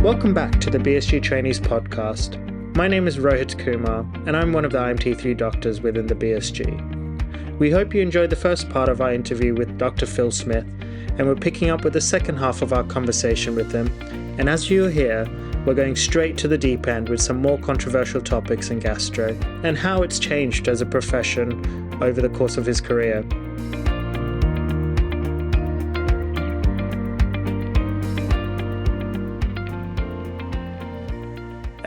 Welcome back to the BSG Trainees podcast. My name is Rohit Kumar, and I'm one of the IMT3 doctors within the BSG. We hope you enjoyed the first part of our interview with Dr. Phil Smith, and we're picking up with the second half of our conversation with him. And as you'll hear, we're going straight to the deep end with some more controversial topics in gastro and how it's changed as a profession over the course of his career.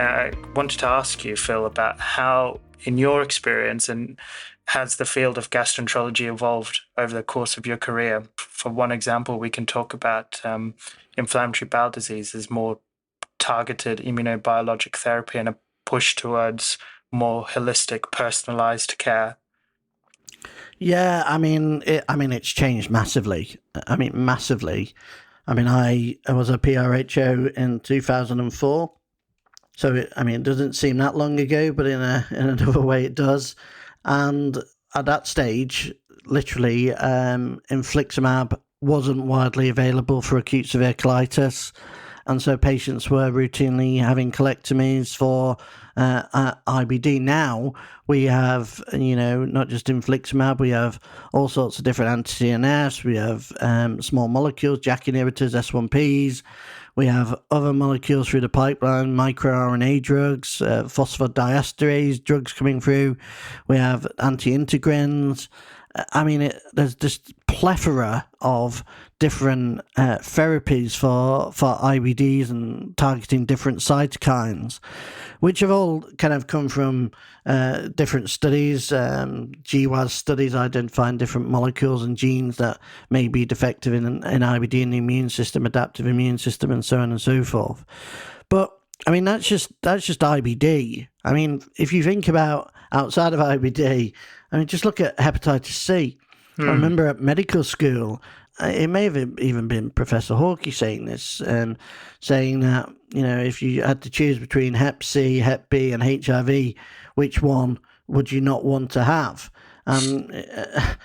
I wanted to ask you, Phil, about how, in your experience, and has the field of gastroenterology evolved over the course of your career? For one example, we can talk about inflammatory bowel disease as more targeted immunobiologic therapy and a push towards more holistic, personalized care. Yeah, it's changed massively. Massively. I was a PRHO in 2004. So, it doesn't seem that long ago, but in another way it does. And at that stage, literally, infliximab wasn't widely available for acute severe colitis. And so patients were routinely having colectomies for IBD. Now we have, not just infliximab, we have all sorts of different anti-CNS, we have small molecules, JAK inhibitors, S1Ps, we have other molecules through the pipeline, microRNA drugs, phosphodiesterase drugs coming through, we have anti-integrins. There's this plethora of different therapies for IBDs and targeting different cytokines, which have all kind of come from different studies, GWAS studies identifying different molecules and genes that may be defective in IBD in the immune system, adaptive immune system, and so on and so forth. But that's just IBD. If you think about outside of IBD, just look at hepatitis C. I remember at medical school, it may have even been Professor Hawkey saying this, saying that, if you had to choose between Hep C, Hep B, and HIV, which one would you not want to have? It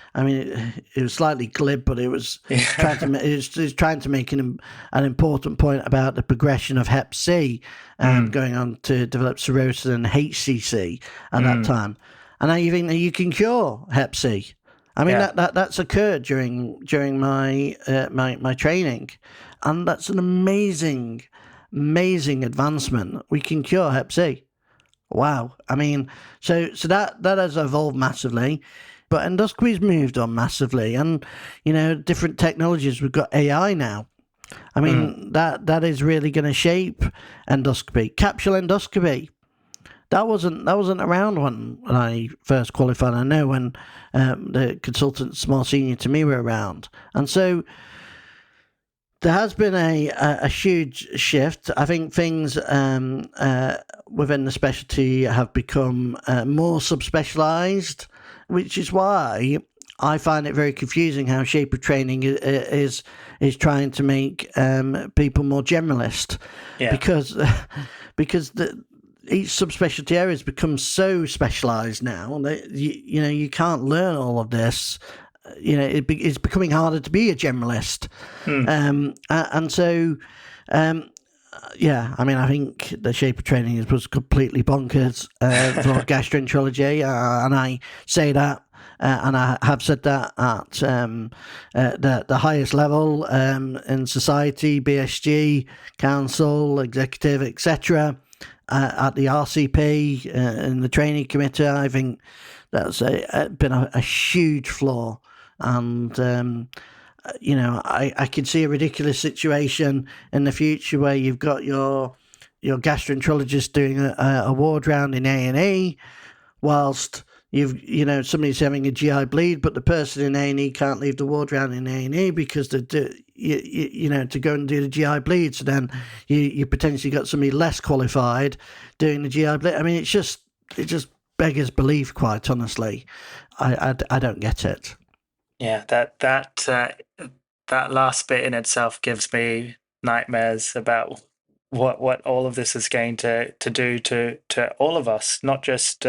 was slightly glib, but it was trying to make an important point about the progression of Hep C, going on to develop cirrhosis and HCC at that time. And now you think that you can cure Hep C. That's occurred during my my training, and that's an amazing advancement. We can cure Hep C. Wow. So that has evolved massively, but endoscopy's moved on massively, and different technologies. We've got AI now. That is really going to shape endoscopy. Capsule endoscopy. That wasn't around when I first qualified. I know when the consultants more senior to me were around, and so there has been a huge shift. I think things within the specialty have become more subspecialized, which is why I find it very confusing how shape of training is trying to make people more generalist, because each subspecialty area has become so specialized now that you can't learn all of this. It's becoming harder to be a generalist. And so I think the shape of training was completely bonkers for gastroenterology, and I say that, and I have said that at the highest level in society, BSG, council, executive, etc., at the RCP, in the training committee. I think that's been a huge flaw. And, I can see a ridiculous situation in the future where you've got your gastroenterologist doing a ward round in A&E whilst somebody's having a GI bleed, but the person in A&E can't leave the ward round in A&E because to go and do the GI bleed. So then you potentially got somebody less qualified doing the GI bleed. It just beggars belief, quite honestly. I don't get it. Yeah, that last bit in itself gives me nightmares about what all of this is going to do to all of us, not just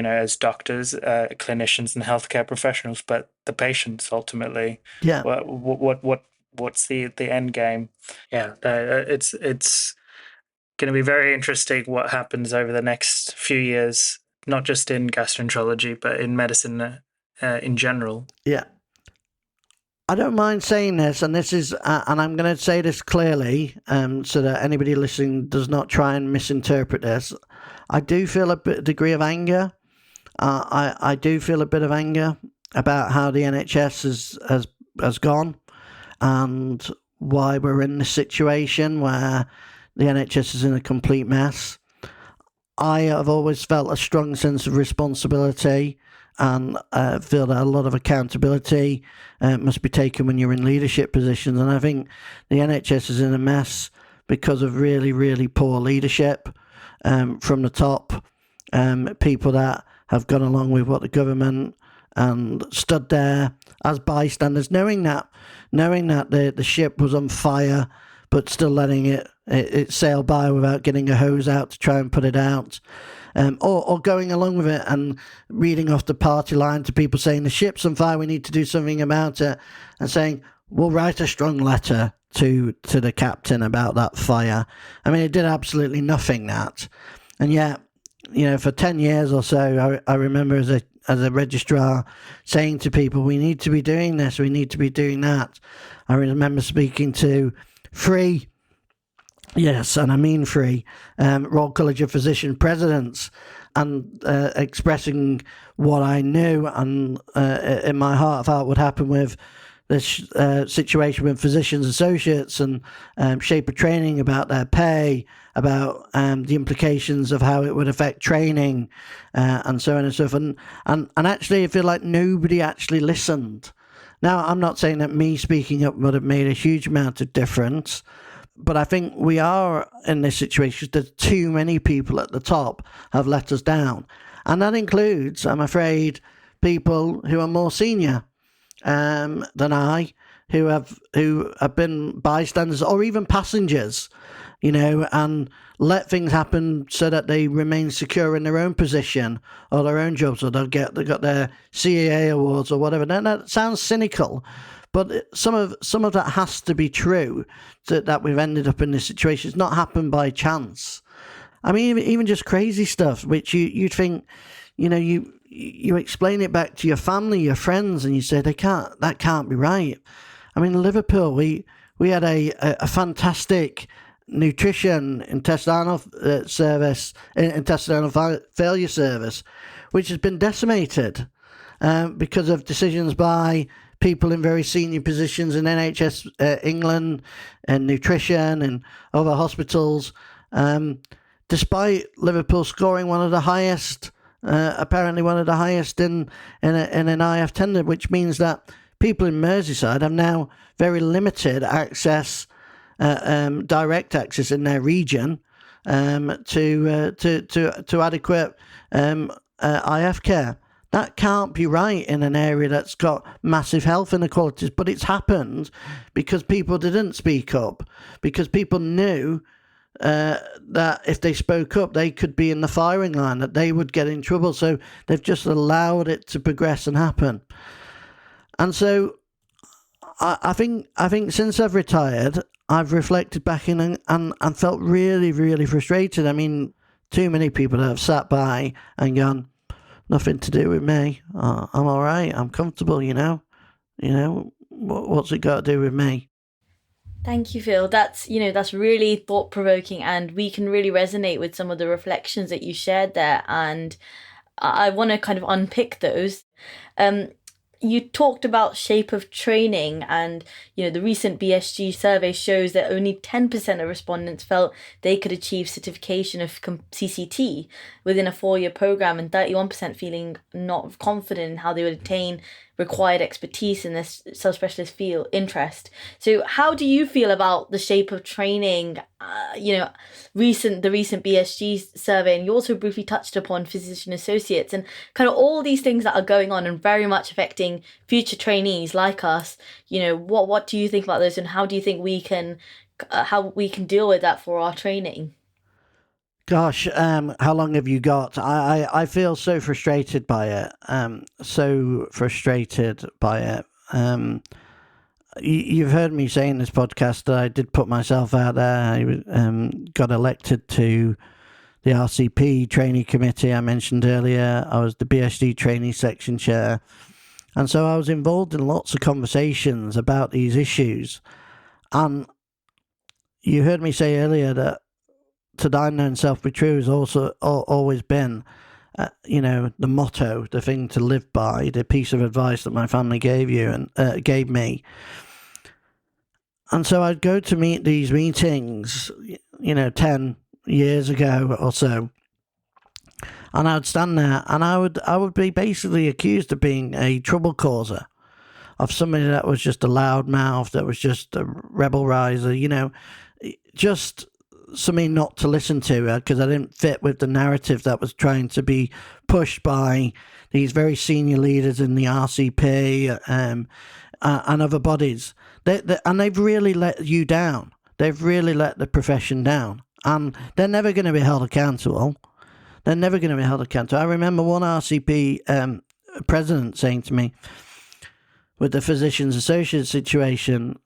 as doctors, clinicians, and healthcare professionals, but the patients ultimately. Yeah. What's the end game? Yeah, it's going to be very interesting what happens over the next few years, not just in gastroenterology, but in medicine in general. Yeah. I don't mind saying this, and this is, and I'm going to say this clearly, so that anybody listening does not try and misinterpret this. I do feel a degree of anger. I do feel a bit of anger about how the NHS has gone, and why we're in this situation where the NHS is in a complete mess. I have always felt a strong sense of responsibility, and feel that a lot of accountability must be taken when you're in leadership positions. And I think the NHS is in a mess because of really, really poor leadership from the top. People that have gone along with what the government and stood there as bystanders, knowing that the ship was on fire, but still letting it sail by without getting a hose out to try and put it out. Or going along with it and reading off the party line to people saying the ship's on fire, we need to do something about it, and saying we'll write a strong letter to the captain about that fire. I mean, it did absolutely nothing, that. And yet, for 10 years or so, I remember as a registrar saying to people, we need to be doing this, we need to be doing that. I remember speaking to three, yes, and I mean three, Royal College of Physician presidents, and expressing what I knew and in my heart of heart would happen with this situation with physicians associates, and shape of training, about their pay, about the implications of how it would affect training, and so on and so forth. And actually, I feel like nobody actually listened. Now, I'm not saying that me speaking up would have made a huge amount of difference, but I think we are in this situation that too many people at the top have let us down. And that includes, I'm afraid, people who are more senior than I, who have been bystanders or even passengers, and let things happen so that they remain secure in their own position or their own jobs, or they got their CAA awards or whatever. Now, that sounds cynical, but some of that has to be true, that we've ended up in this situation. It's not happened by chance. I mean, even just crazy stuff, which you'd think, you explain it back to your family, your friends, and you say that can't be right. I mean, in Liverpool, we had a fantastic nutrition intestinal failure service, which has been decimated because of decisions by people in very senior positions in NHS England and nutrition and other hospitals, despite Liverpool scoring one of the highest, apparently one of the highest in an IF tender, which means that people in Merseyside have now very limited access, direct access in their region to adequate IF care. That can't be right in an area that's got massive health inequalities, but it's happened because people didn't speak up, because people knew that if they spoke up, they could be in the firing line, that they would get in trouble. So they've just allowed it to progress and happen. And so I think since I've retired, I've reflected back in and felt really, really frustrated. I mean, too many people have sat by and gone, nothing to do with me. I'm all right. I'm comfortable, What's it got to do with me? Thank you, Phil. That's really thought-provoking, and we can really resonate with some of the reflections that you shared there. And I want to kind of unpick those. You talked about shape of training, and the recent BSG survey shows that only 10% of respondents felt they could achieve certification of CCT within a 4-year program, and 31% feeling not confident in how they would attain required expertise in this subspecialist field interest. So how do you feel about the shape of training, the recent BSG survey, and you also briefly touched upon physician associates and kind of all these things that are going on and very much affecting future trainees like us? What do you think about those, and how do you think we can deal with that for our training? Gosh, how long have you got? I feel so frustrated by it. you've heard me say in this podcast that I did put myself out there. I got elected to the RCP trainee committee I mentioned earlier. I was the BSG trainee section chair. And so I was involved in lots of conversations about these issues. And you heard me say earlier that to thine own self be true has also always been, the motto, the thing to live by, the piece of advice that my family gave me. And so I'd go to these meetings, 10 years ago or so, and I would stand there and I would be basically accused of being a trouble causer, of somebody that was just a loudmouth, that was just a rebel riser, just something not to listen to because I didn't fit with the narrative that was trying to be pushed by these very senior leaders in the RCP and other bodies. And they've really let you down. They've really let the profession down. And they're never going to be held accountable. I remember one RCP president saying to me, with the Physicians Associate situation,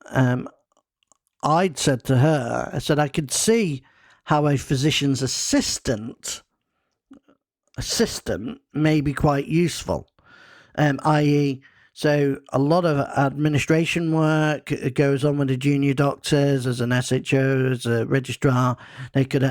I'd said to her, I could see how a physician's assistant may be quite useful, i.e., so a lot of administration work goes on with the junior doctors as an SHO, as a registrar. They could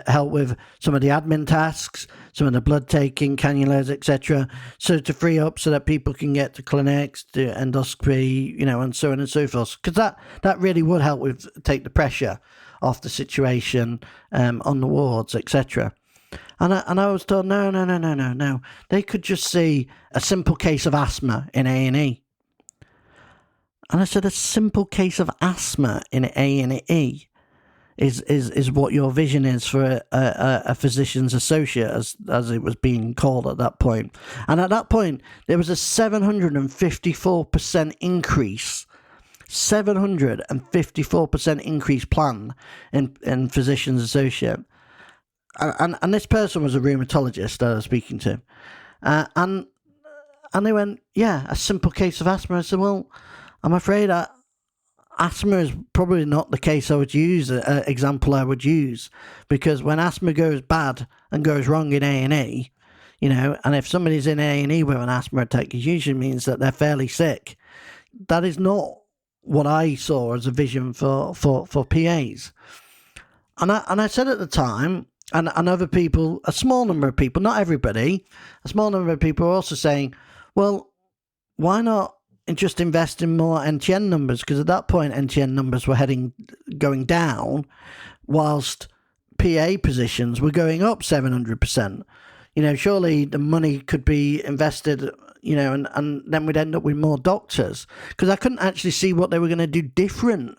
help with some of the admin tasks, some of the blood taking, cannulas, etc. So to free up so that people can get to clinics, to endoscopy, and so on and so forth. Because that really would help with take the pressure off the situation on the wards, etc. And I was told, no. They could just see a simple case of asthma in A&E. And I said, a simple case of asthma in A&E is what your vision is for a physician's associate, as it was being called at that point. And at that point, there was a 754% increase. 754% increase plan in physician's associate. And this person was a rheumatologist that I was speaking to. And they went, yeah, a simple case of asthma. I said, well, I'm afraid asthma is probably not the case I would use, example I would use. Because when asthma goes bad and goes wrong in A&E, and if somebody's in A&E with an asthma attack, it usually means that they're fairly sick. That is not what I saw as a vision for PAs. And I said at the time, and other people, a small number of people, not everybody, a small number of people are also saying, well, why not just invest in more NTN numbers? Because at that point, NTN numbers were going down, whilst PA positions were going up 700%. Surely the money could be invested, and then we'd end up with more doctors. Because I couldn't actually see what they were going to do different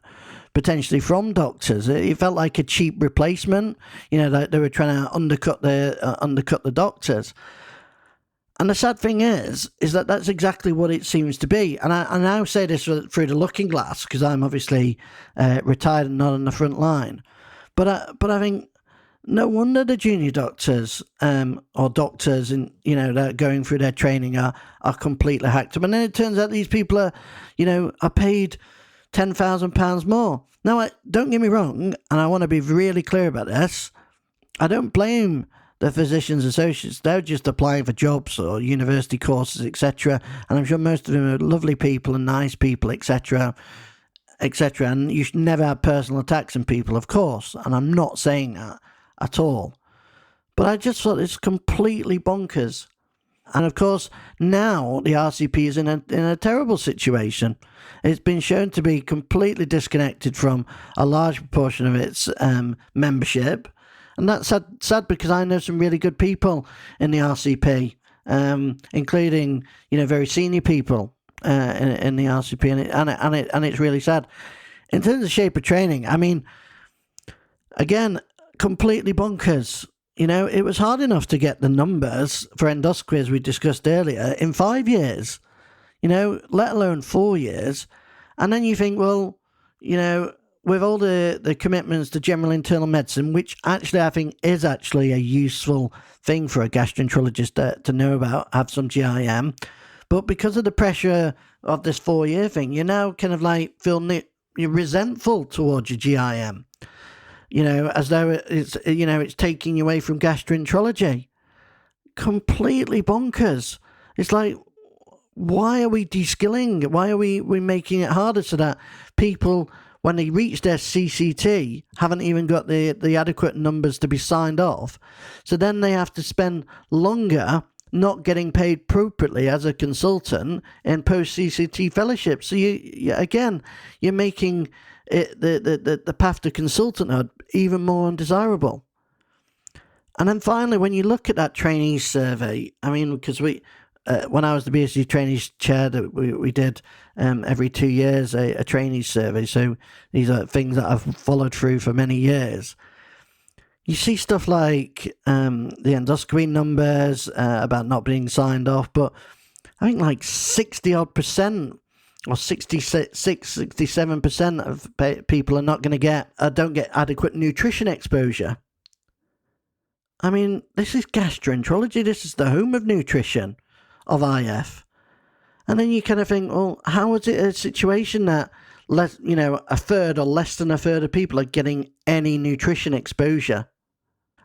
potentially from doctors. It felt like a cheap replacement, that they were trying to undercut the doctors. And the sad thing is that that's exactly what it seems to be. And I now say this through the looking glass, because I'm obviously retired and not on the front line. But I think no wonder the junior doctors or doctors that are going through their training are completely hacked up. And then it turns out these people are paid £10,000 more. Now, don't get me wrong, and I want to be really clear about this. I don't blame the physicians' associates. They're just applying for jobs or university courses, etc. And I'm sure most of them are lovely people and nice people, etc., etc. And you should never have personal attacks on people, of course. And I'm not saying that at all. But I just thought it's completely bonkers. And of course, now the RCP is in a terrible situation. It's been shown to be completely disconnected from a large proportion of its membership. And that's sad because I know some really good people in the RCP, including, very senior people in the RCP. And it's really sad. In terms of shape of training, I mean, again, completely bonkers. It was hard enough to get the numbers for endoscopy, as we discussed earlier, in 5 years, let alone 4 years. And then you think, well, with all the commitments to general internal medicine, which actually I think is actually a useful thing for a gastroenterologist to know about, have some GIM. But because of the pressure of this 4-year thing, you now kind of like you're resentful towards your GIM, as though it's taking you away from gastroenterology. Completely bonkers. It's like, why are we de-skilling? Why are we making it harder so that people, when they reach their CCT, haven't even got the adequate numbers to be signed off? So then they have to spend longer not getting paid appropriately as a consultant in post-CCT fellowship. So you're making it, the path to consultanthood even more undesirable. And then finally, when you look at that trainees survey, I mean, because when I was the BSc trainees chair, that we did every 2 years a trainees survey. So these are things that I've followed through for many years. You see stuff like the endoscopy numbers about not being signed off, but I think like 60% or 67% of people are not going to don't get adequate nutrition exposure. I mean, this is gastroenterology. This is the home of nutrition, of IF. And then you kind of think, well, how is it a situation that a third or less than a third of people are getting any nutrition exposure?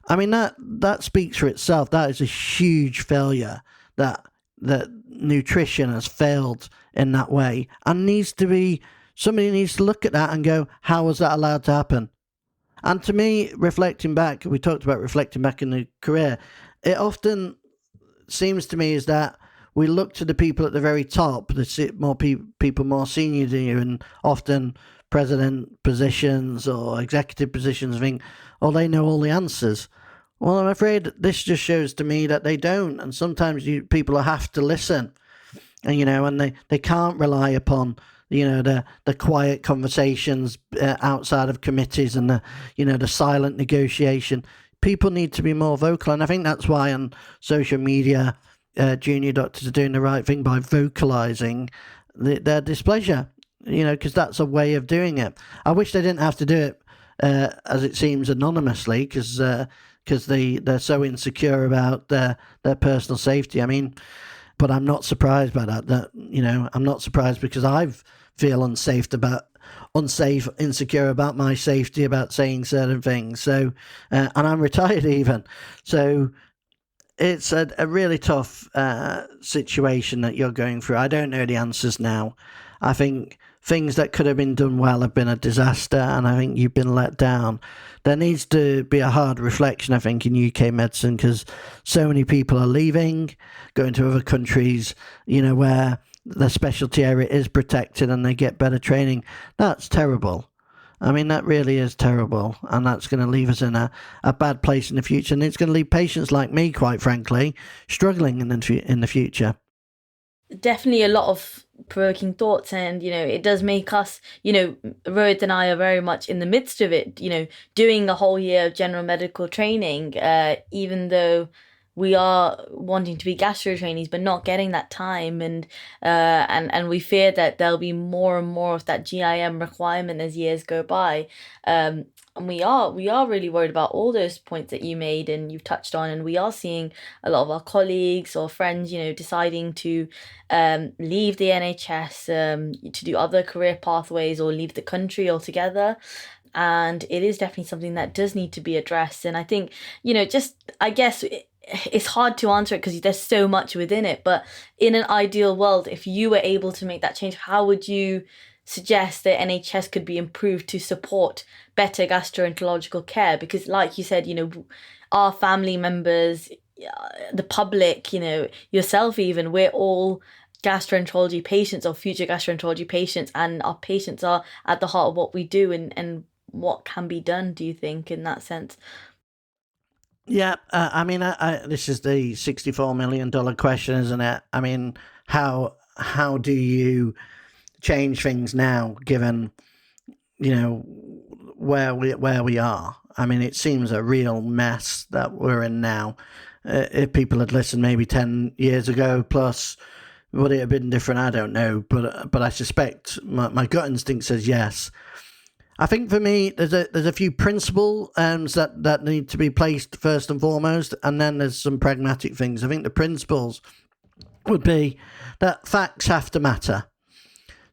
I mean, that speaks for itself. That is a huge failure, that nutrition has failed in that way, and somebody needs to look at that and go, how was that allowed to happen? And to me, reflecting back, we talked about reflecting back in the career, it often seems to me is that we look to the people at the very top, people more senior than you, and often president positions or executive positions, think, oh, they know all the answers. Well, I'm afraid this just shows to me that they don't, and sometimes people have to listen, and they can't rely upon the quiet conversations outside of committees and the silent negotiation. People need to be more vocal, and I think that's why on social media, junior doctors are doing the right thing by vocalizing their displeasure, because that's a way of doing it. I wish they didn't have to do it, as it seems, anonymously, because they're so insecure about their personal safety. I mean, but I'm not surprised by that. I'm not surprised, because I feel insecure about my safety, about saying certain things. So, and I'm retired even. So it's a really tough situation that you're going through. I don't know the answers now. I think things that could have been done well have been a disaster, and I think you've been let down. There needs to be a hard reflection, I think, in UK medicine, because so many people are leaving, going to other countries, where the specialty area is protected and they get better training. That's terrible. I mean, that really is terrible, and that's going to leave us in a bad place in the future, and it's going to leave patients like me, quite frankly, struggling in the future. Definitely a lot of provoking thoughts, and it does make us, Rohit and I are very much in the midst of it, doing a whole year of general medical training, even though we are wanting to be gastro trainees, but not getting that time, and we fear that there'll be more and more of that GIM requirement as years go by. And we are really worried about all those points that you made and you've touched on, and we are seeing a lot of our colleagues or friends, deciding to leave the NHS, to do other career pathways, or leave the country altogether. And it is definitely something that does need to be addressed. And I think, I guess it's hard to answer it because there's so much within it. But in an ideal world, if you were able to make that change, how would you suggest that NHS could be improved to support better gastroenterological care? Because like you said, our family members, the public, yourself even, we're all gastroenterology patients or future gastroenterology patients, and our patients are at the heart of what we do, and what can be done, do you think, in that sense? Yeah, I mean, this is the $64 million question, isn't it? I mean, how do you change things now, given where we are? I mean, it seems a real mess that we're in now. If people had listened maybe 10 years ago plus, would it have been different? I don't know, but I suspect my gut instinct says yes. I think for me, there's a few principles that need to be placed first and foremost, and then there's some pragmatic things. I think the principles would be that facts have to matter.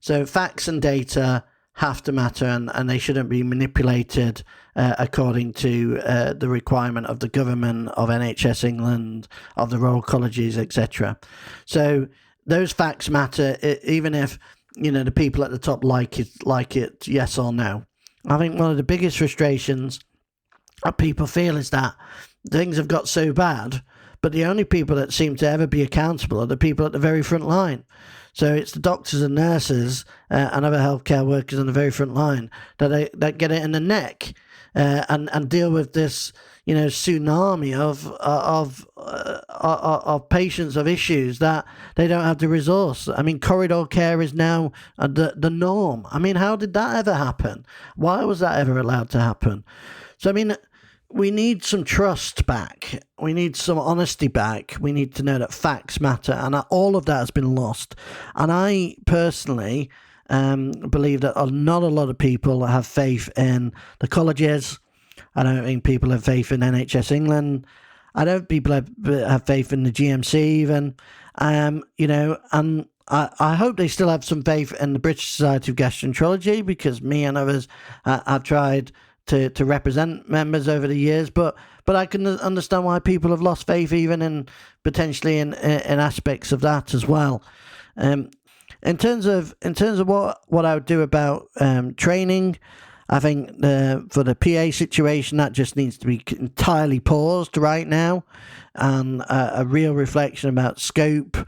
So facts and data have to matter, and they shouldn't be manipulated according to the requirement of the government, of NHS England, of the Royal Colleges, etc. So those facts matter, even if the people at the top like it, yes or no. I think one of the biggest frustrations that people feel is that things have got so bad, but the only people that seem to ever be accountable are the people at the very front line. So it's the doctors and nurses and other healthcare workers on the very front line that get it in the neck and deal with this tsunami of patients, of issues that they don't have the resource. I mean, corridor care is now the norm. I mean, how did that ever happen? Why was that ever allowed to happen? So I mean, we need some trust back. We need some honesty back. We need to know that facts matter, and all of that has been lost. And I personally believe that not a lot of people have faith in the colleges. I don't think people have faith in NHS England. I don't think people have faith in the GMC even. And I hope they still have some faith in the British Society of Gastroenterology, because me and others have tried to represent members over the years, but I can understand why people have lost faith even in potentially in aspects of that as well. In terms of what I would do about training, I think for the PA situation, that just needs to be entirely paused right now, and a real reflection about scope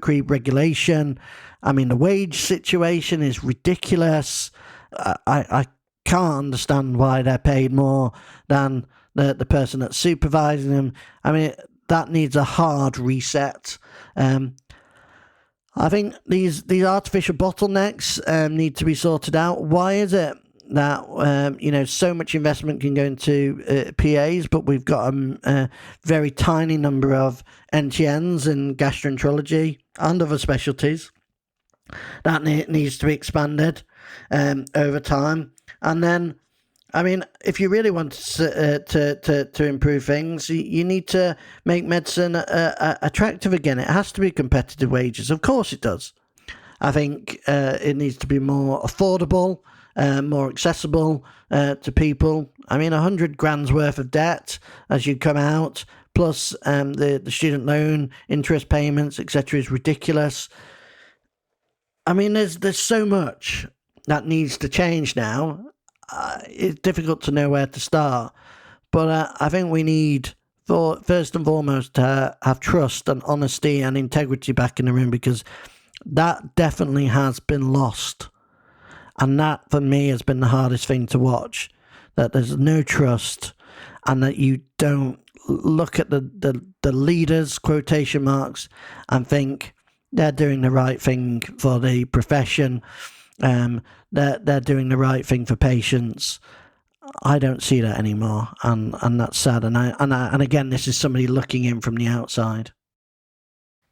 creep regulation. I mean, the wage situation is ridiculous. I can't understand why they're paid more than the person that's supervising them. I mean, that needs a hard reset. I think these artificial bottlenecks need to be sorted out. Why is it that so much investment can go into PAs, but we've got a very tiny number of NTNs in gastroenterology and other specialties? That needs to be expanded over time. And then, I mean, if you really want to improve things, you need to make medicine attractive again. It has to be competitive wages. Of course it does. I think it needs to be more affordable, more accessible to people. I mean, 100 grand's worth of debt as you come out, plus the student loan, interest payments, etc. is ridiculous. I mean, there's so much that needs to change now. It's difficult to know where to start, but I think we need, first and foremost, to have trust and honesty and integrity back in the room, because that definitely has been lost, and that for me has been the hardest thing to watch. That there's no trust, and that you don't look at the leaders, quotation marks, and think they're doing the right thing for the profession. They're doing the right thing for patients. I don't see that anymore, and that's sad. And again, this is somebody looking in from the outside.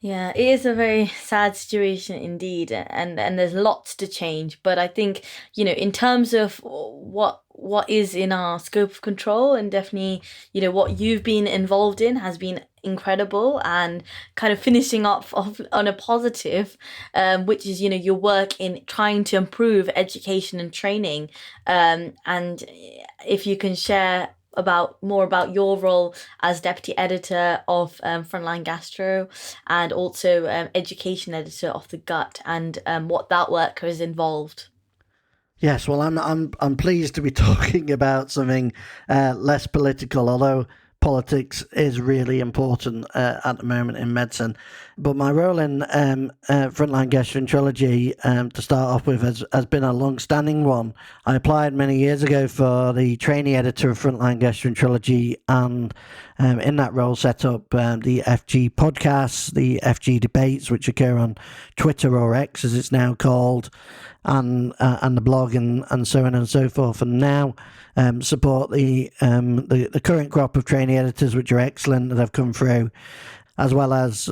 Yeah, it is a very sad situation indeed, and there's lots to change. But I think, in terms of what is in our scope of control, and definitely, what you've been involved in has been incredible, and kind of finishing off on a positive, which is, your work in trying to improve education and training. And if you can share more about your role as deputy editor of Frontline Gastro, and also education editor of the Gut, and what that work has involved. Yes, well, I'm pleased to be talking about something less political, although politics is really important at the moment in medicine. But my role in Frontline Gastroenterology, to start off with, has been a long-standing one. I applied many years ago for the trainee editor of Frontline Gastroenterology, and in that role set up the FG podcasts, the FG debates, which occur on Twitter, or X as it's now called, and the blog, and so on and so forth. And now support the current crop of trainee editors, which are excellent, that have come through, as well as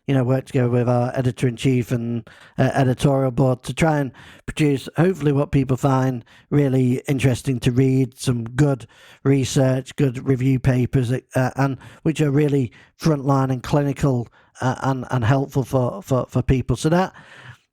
work together with our editor-in-chief and editorial board to try and produce hopefully what people find really interesting to read, some good research, good review papers, and which are really frontline and clinical and helpful for people. So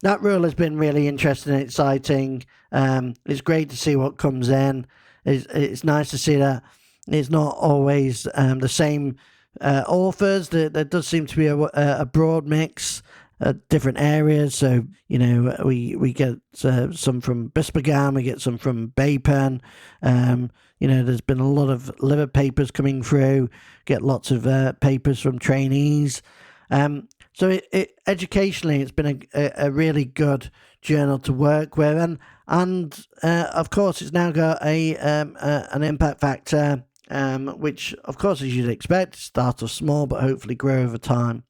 that rule has been really interesting and exciting. It's great to see what comes in. It's nice to see that it's not always the same authors. There does seem to be a broad mix at different areas. So, we get some from Bispingam, we get some from Baypen. There's been a lot of liver papers coming through, get lots of papers from trainees. So educationally, it's been a really good journal to work with, and of course, it's now got an impact factor, which, of course, as you'd expect, start off small but hopefully grow over time.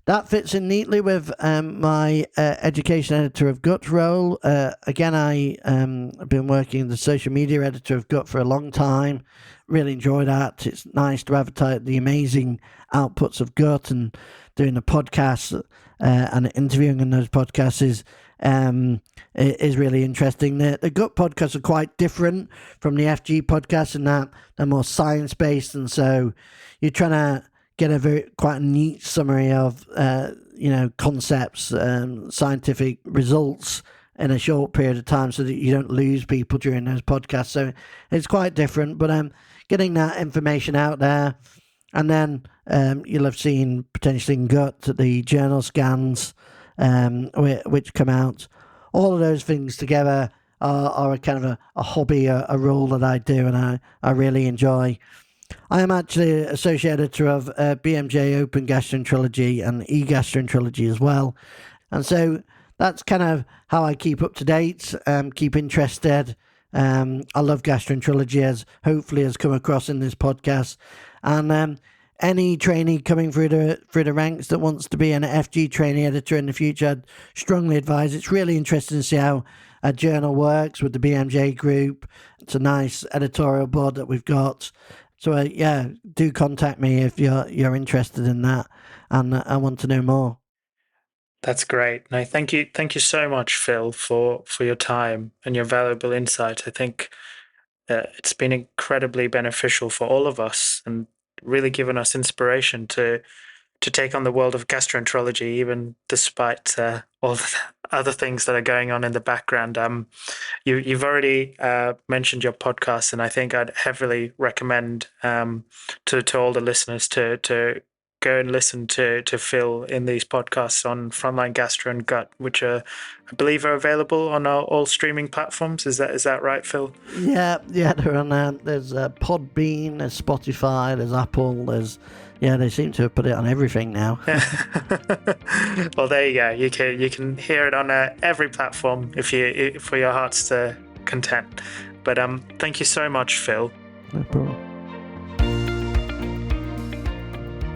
That fits in neatly with my education editor of Gut role. Again, I've been working as the social media editor of Gut for a long time. Really enjoy that. It's nice to advertise the amazing outputs of Gut, and doing the podcasts and interviewing in those podcasts is really interesting. The Gut podcasts are quite different from the FG podcasts in that they're more science-based, and so you're trying to get quite a neat summary of concepts, scientific results in a short period of time, so that you don't lose people during those podcasts. So it's quite different, but getting that information out there, and then you'll have seen potentially in Gut the journal scans which come out. All of those things together are a kind of a hobby, a role that I do, and I really enjoy. I am actually associate editor of BMJ Open Gastroenterology and e-Gastroenterology as well. And so that's kind of how I keep up to date, keep interested. I love gastroenterology, as hopefully has come across in this podcast. And any trainee coming through the ranks that wants to be an FG trainee editor in the future, I'd strongly advise. It's really interesting to see how a journal works with the BMJ group. It's a nice editorial board that we've got. So do contact me if you're interested in that, and I want to know more. That's great. No, thank you so much, Phil, for your time and your valuable insight. I think it's been incredibly beneficial for all of us, and really given us inspiration to take on the world of gastroenterology, even despite all the other things that are going on in the background. You've already mentioned your podcast, and I think I'd heavily recommend to all the listeners to go and listen to Phil in these podcasts on Frontline Gastro and Gut, which I believe are available on all streaming platforms. Is that right, Phil? Yeah, they're on there. There's Podbean, there's Spotify, there's Apple, they seem to have put it on everything now. Well, there you go. You can hear it on every platform for your heart's content. But thank you so much, Phil. No problem.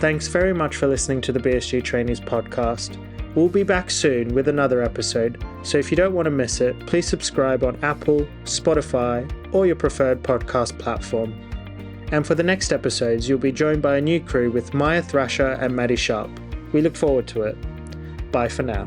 Thanks very much for listening to the BSG Trainees podcast. We'll be back soon with another episode, so if you don't want to miss it, please subscribe on Apple, Spotify, or your preferred podcast platform. And for the next episodes, you'll be joined by a new crew with Maya Thrasher and Maddie Sharp. We look forward to it. Bye for now.